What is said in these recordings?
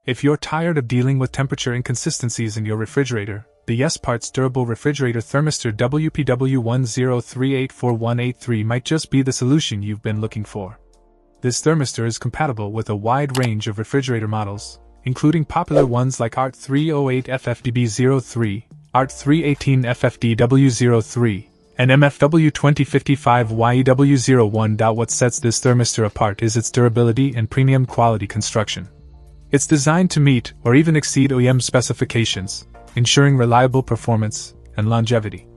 If you're tired of dealing with temperature inconsistencies in your refrigerator, the YesParts Durable Refrigerator Thermistor WPW10384183 might just be the solution you've been looking for. This thermistor is compatible with a wide range of refrigerator models, including popular ones like ART308FFDB03, ART318FFDW03, and MFW2055YEW01. What sets this thermistor apart is its durability and premium quality construction. It's designed to meet or even exceed OEM specifications, ensuring reliable performance and longevity.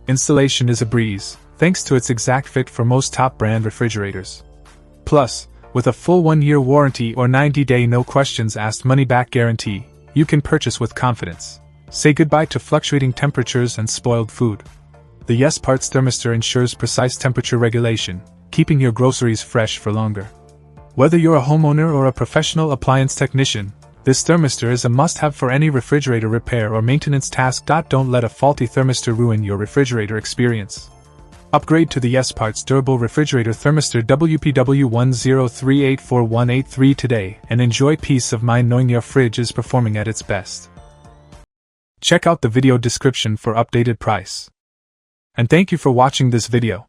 Installation is a breeze, thanks to its exact fit for most top-brand refrigerators. Plus, with a full 1-year warranty or 90-day no-questions-asked money-back guarantee, you can purchase with confidence. Say goodbye to fluctuating temperatures and spoiled food. The YesParts thermistor ensures precise temperature regulation, keeping your groceries fresh for longer. Whether you're a homeowner or a professional appliance technician, this thermistor is a must-have for any refrigerator repair or maintenance task. Don't let a faulty thermistor ruin your refrigerator experience. Upgrade to the YesParts Durable Refrigerator Thermistor WPW10384183 today and enjoy peace of mind knowing your fridge is performing at its best. Check out the video description for updated price. And thank you for watching this video.